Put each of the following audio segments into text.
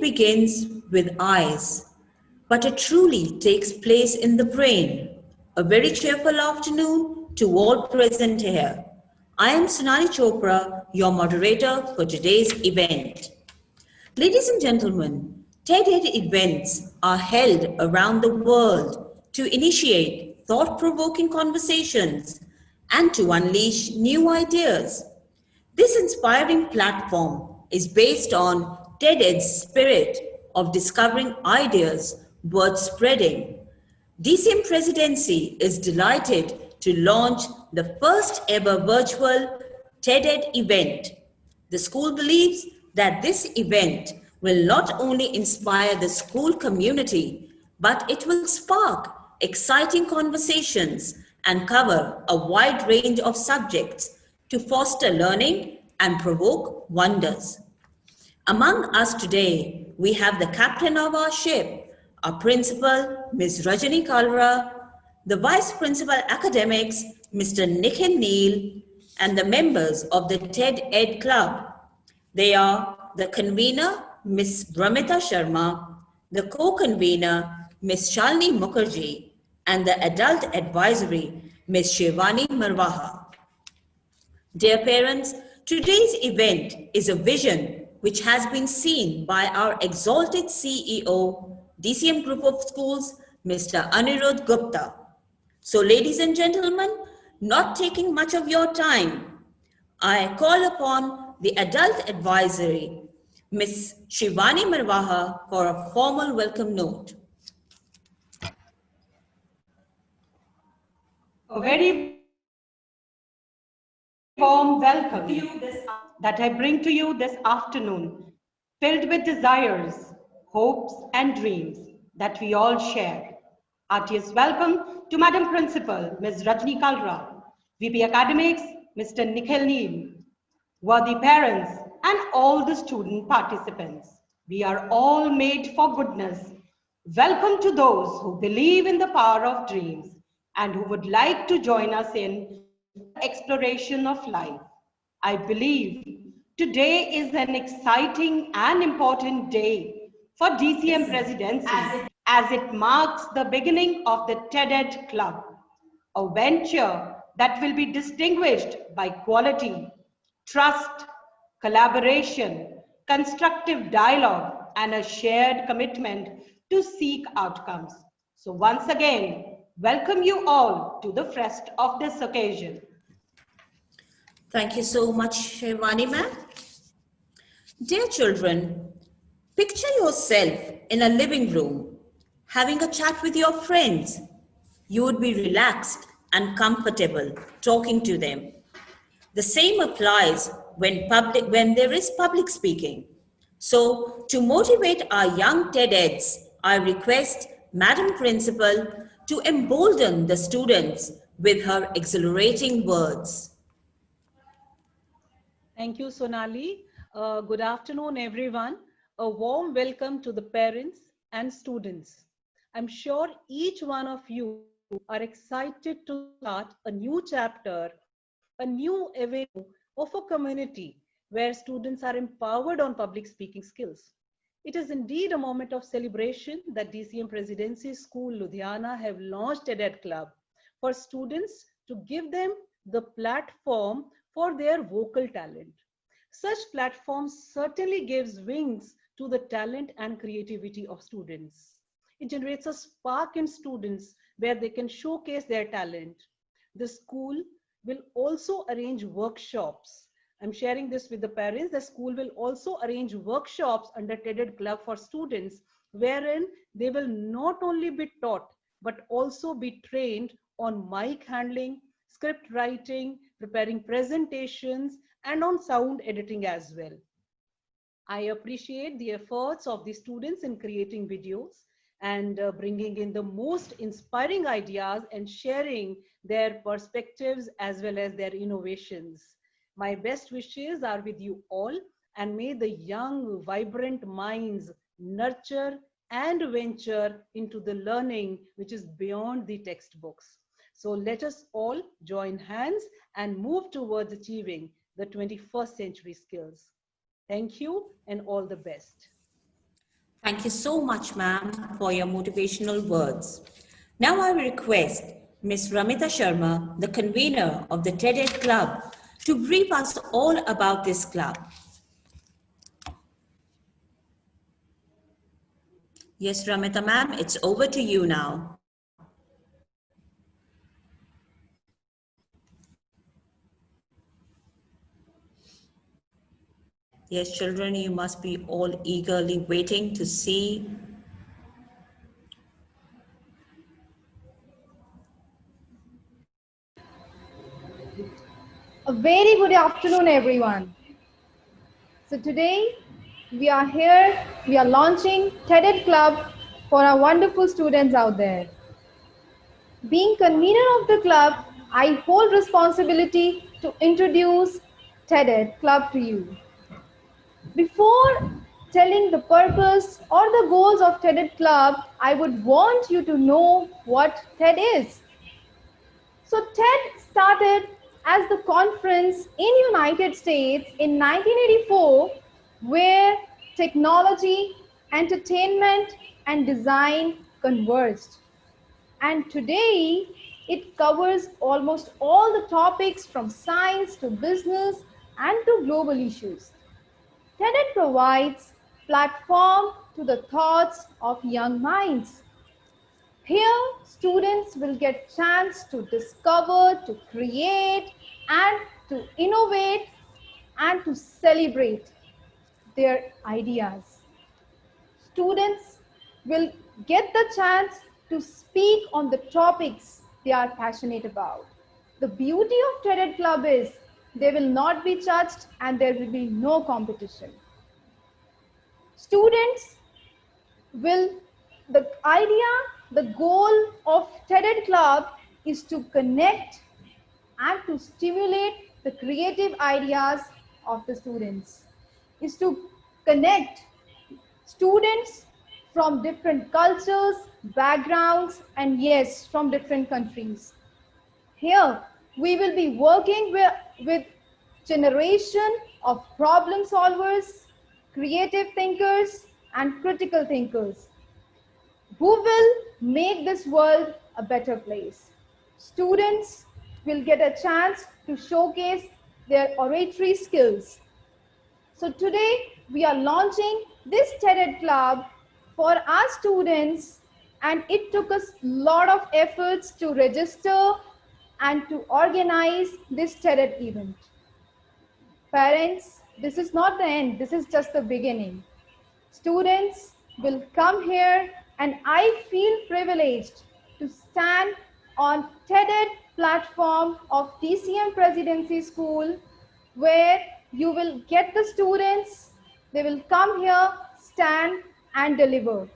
begins with eyes, but it truly takes place in the brain. A very cheerful afternoon to all present here. I am Sonali Chopra, your moderator for today's event. Ladies and gentlemen, TED-Ed events are held around the world to initiate thought-provoking conversations and to unleash new ideas. This inspiring platform is based on TED-Ed's spirit of discovering ideas worth spreading. DCM Presidency is delighted to launch the first ever virtual TED-Ed event. The school believes that this event will not only inspire the school community, but it will spark exciting conversations and cover a wide range of subjects to foster learning and provoke wonders. Among us today, we have the captain of our ship, our principal, Ms. Rajani Kalra, the vice principal academics, Mr. Nikhil Neil, and the members of the TED Ed Club. They are the convener, Ms. Bramita Sharma, the co-convener, Ms. Shalini Mukherjee, and the adult advisory, Ms. Shivani Marwaha. Dear parents, today's event is a vision which has been seen by our exalted CEO, DCM Group of Schools, Mr. Anirudh Gupta. So ladies and gentlemen, not taking much of your time, I call upon the adult advisory, Ms. Shivani Marwaha, for a formal welcome note. A very warm welcome that I bring to you this afternoon, filled with desires, hopes, and dreams that we all share. Heartiest welcome to Madam Principal, Ms. Rajni Kalra, VP Academics, Mr. Nikhil Neil, worthy parents, and all the student participants. We are all made for goodness. Welcome to those who believe in the power of dreams and who would like to join us in the exploration of life. I believe today is an exciting and important day for DCM Presidency as it marks the beginning of the TED-Ed Club, a venture that will be distinguished by quality, trust, collaboration, constructive dialogue, and a shared commitment to seek outcomes. So once again, welcome you all to the first of this occasion. Thank you so much, Shivani ma'am. Dear children, picture yourself in a living room, having a chat with your friends. You would be relaxed and comfortable talking to them. The same applies when there is public speaking. So, to motivate our young TEDx, I request Madam Principal to embolden the students with her exhilarating words. Thank you, Sonali. Good afternoon, everyone. A warm welcome to the parents and students. I'm sure each one of you are excited to start a new chapter, a new avenue of a community where students are empowered on public speaking skills. It is indeed a moment of celebration that DCM Presidency School Ludhiana have launched a TED Club for students to give them the platform for their vocal talent. Such platforms certainly gives wings to the talent and creativity of students. It generates a spark in students where they can showcase their talent. The school will also arrange workshops. I'm sharing this with the parents. The school will also arrange workshops under TED Club for students wherein they will not only be taught but also be trained on mic handling, script writing, preparing presentations, and on sound editing as well. I appreciate the efforts of the students in creating videos and bringing in the most inspiring ideas and sharing their perspectives as well as their innovations. My best wishes are with you all, and may the young, vibrant minds nurture and venture into the learning which is beyond the textbooks. So let us all join hands and move towards achieving the 21st century skills. Thank you and all the best. Thank you so much, ma'am, for your motivational words. Now I request Ms. Ramita Sharma, the convener of the TEDx Club, to brief us all about this club. Yes, Ramita ma'am, it's over to you now. Yes, children, you must be all eagerly waiting to see. A very good afternoon, everyone. So today we are launching TEDx Club for our wonderful students out there. Being convener of the club, I hold responsibility to introduce TEDx Club to you. Before telling the purpose or the goals of TEDx Club, I would want you to know what TED is. So TED started as the conference in United States in 1984 where technology, entertainment and design converged. And today it covers almost all the topics from science to business and to global issues. TED provides platform to the thoughts of young minds. Here, students will get chance to discover, to create, and to innovate, and to celebrate their ideas. Students will get the chance to speak on the topics they are passionate about. The beauty of TED Club is they will not be judged and there will be no competition. Students will the goal of TED Club is to connect and to stimulate the creative ideas of the students, is to connect students from different cultures, backgrounds, and yes, from different countries. Here, we will be working with generation of problem solvers, creative thinkers, and critical thinkers who will make this world a better place. Students will get a chance to showcase their oratory skills. So today we are launching this TED Club for our students and it took us a lot of efforts to register and to organize this TED event. Parents, this is not the end, this is just the beginning. Students will come here and I feel privileged to stand on TED platform of TCM Presidency School where you will get the students, they will come here, stand and deliver.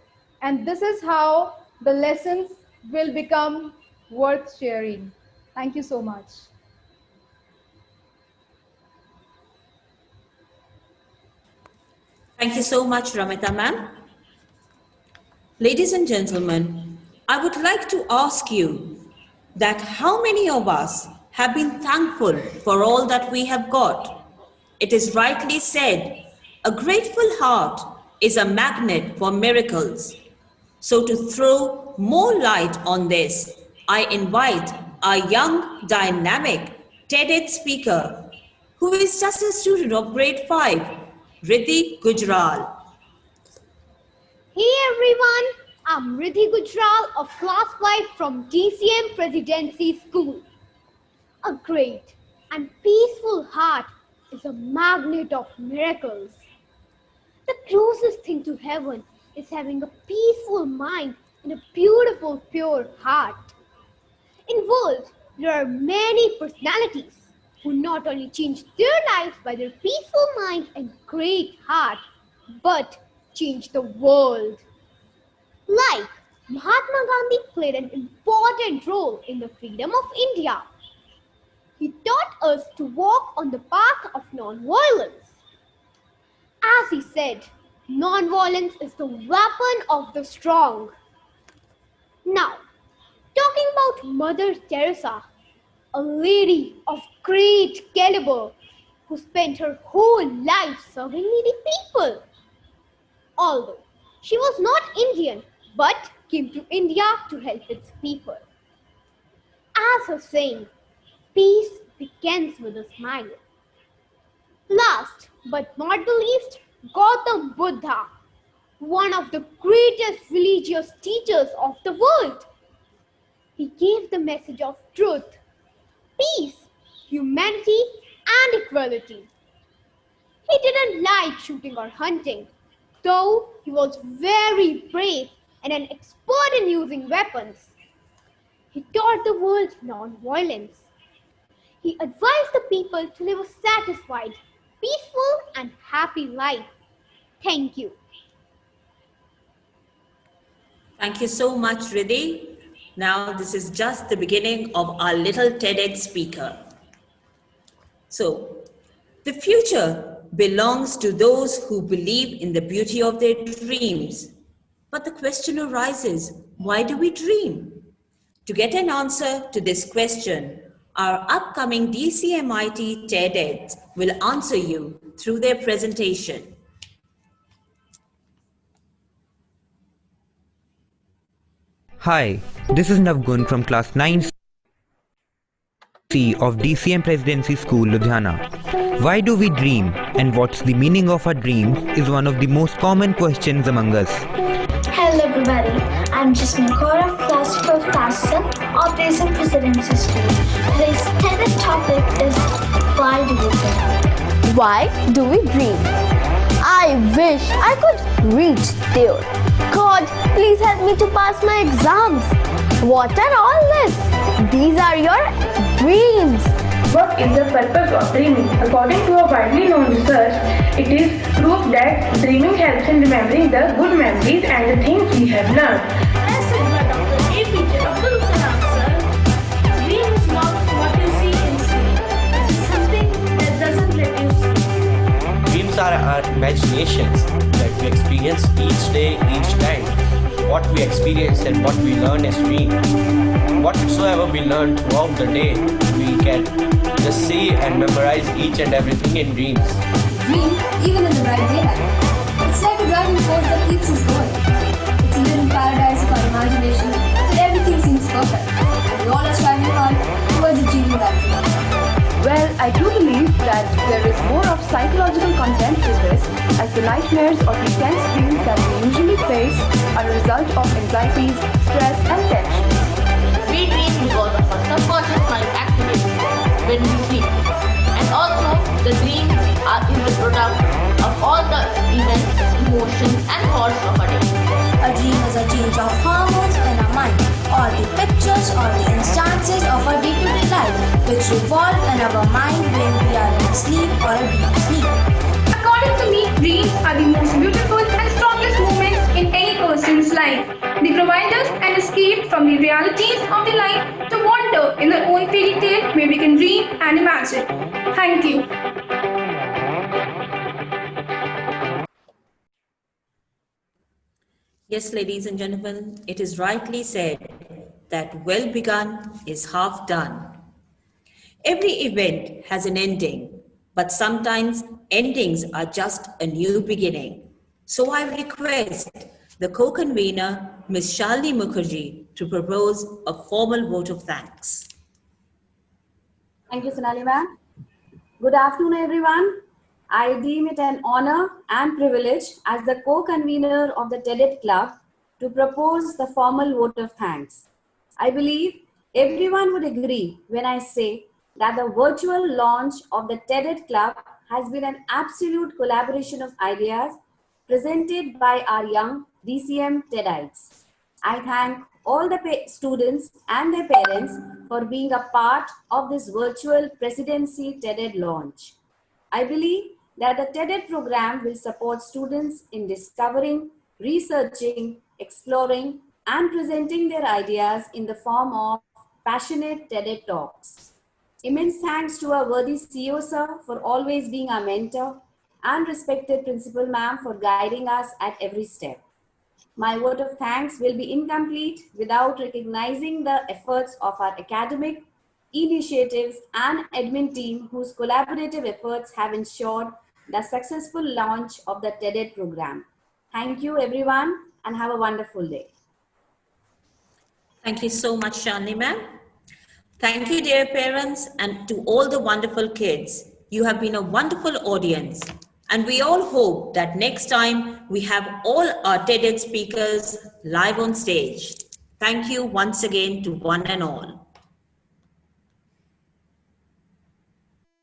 And this is how the lessons will become worth sharing. Thank you so much. Thank you so much, Ramita ma'am. Ladies and gentlemen, I would like to ask you that how many of us have been thankful for all that we have got? It is rightly said, a grateful heart is a magnet for miracles. So to throw more light on this, I invite our young, dynamic TEDx speaker, who is just a student of grade 5, Riddhi Gujral. Hey everyone, I'm Riddhi Gujral of Class 5 from TCM Presidency School. A great and peaceful heart is a magnet of miracles. The closest thing to heaven is having a peaceful mind and a beautiful, pure heart. In world, there are many personalities who not only change their lives by their peaceful mind and great heart, but change the world. Like Mahatma Gandhi played an important role in the freedom of India. He taught us to walk on the path of non-violence. As he said, non-violence is the weapon of the strong. Now, talking about Mother Teresa, a lady of great caliber who spent her whole life serving needy people. Although She was not Indian, but came to India to help its people. As her saying, peace begins with a smile. Last but not the least, Gautam Buddha, one of the greatest religious teachers of the world. He gave the message of truth, peace, humanity, and equality. He didn't like shooting or hunting, though he was very brave and an expert in using weapons. He taught the world non-violence. He advised the people to live a satisfied, peaceful, and happy life. Thank you. Thank you so much, Riddhi. Now, this is just the beginning of our little TEDx speaker. So, the future belongs to those who believe in the beauty of their dreams. But the question arises, why do we dream? To get an answer to this question, our upcoming DCMIT TEDx will answer you through their presentation. Hi, this is Navgun from class 9C of DCM Presidency School, Ludhiana. Why do we dream and what's the meaning of our dreams is one of the most common questions among us. Hello everybody, I'm Jasmine Kaur of class 12th Assistant of DCM Presidency School. Today's TED topic is why do we dream? Why do we dream? I wish I could reach there. God, please help me to pass my exams. What are all this? These are your dreams. What is the purpose of dreaming? According to a widely known research, it is proof that dreaming helps in remembering the good memories and the things we have learned. As said by Dr. APJ Abdul Kalam sir, dream is not what you see in sleep. It is something that doesn't let you sleep. Dreams are our imaginations that we experience each day, each time. What we experience and what we learn as dreams. Whatsoever we learn throughout the day, we can just see and memorize each and everything in dreams. Dream even in the bright daylight. It's like a driving force that keeps us going. It's a little paradise of our imagination where everything seems perfect. And we all are striving hard towards achieving that dream. Well, I do believe that there is more of psychological content to this, as the nightmares or the tense dreams that we usually face are a result of anxieties, stress, and tensions. We dream because of our subconscious mind activates when we sleep. And also, the dreams is the product of all the events, emotions, and thoughts of a day. A dream is a change of hormones in our mind, or the pictures or the instances of our day-to-day life, which revolve in our mind when we are in sleep or a deep sleep. According to me, dreams are the most beautiful and strongest moments in any person's life. They provide us an escape from the realities of the life to wander in our own fairy tale where we can dream and imagine. Thank you. Yes, ladies and gentlemen, it is rightly said that well begun is half done. Every event has an ending, but sometimes endings are just a new beginning. So I request the co-convener, Ms. Shalini Mukherjee, to propose a formal vote of thanks. Thank you, Sonali ma'am. Good afternoon, everyone. I deem it an honor and privilege as the co-convener of the TEDx Club to propose the formal vote of thanks. I believe everyone would agree when I say that the virtual launch of the TEDx Club has been an absolute collaboration of ideas presented by our young DCM TEDites. I thank all the students and their parents for being a part of this virtual presidency TEDx launch. I believe that the TEDx program will support students in discovering, researching, exploring, and presenting their ideas in the form of passionate TEDx talks. Immense thanks to our worthy CEO sir for always being our mentor, and respected principal ma'am for guiding us at every step. My vote of thanks will be incomplete without recognizing the efforts of our academic, initiatives, and admin team whose collaborative efforts have ensured the successful launch of the TEDx program. Thank you everyone and have a wonderful day. Thank you so much, Shalini ma'am. Thank you, dear parents, and to all the wonderful kids. You have been a wonderful audience. And we all hope that next time we have all our TEDx speakers live on stage. Thank you once again to one and all.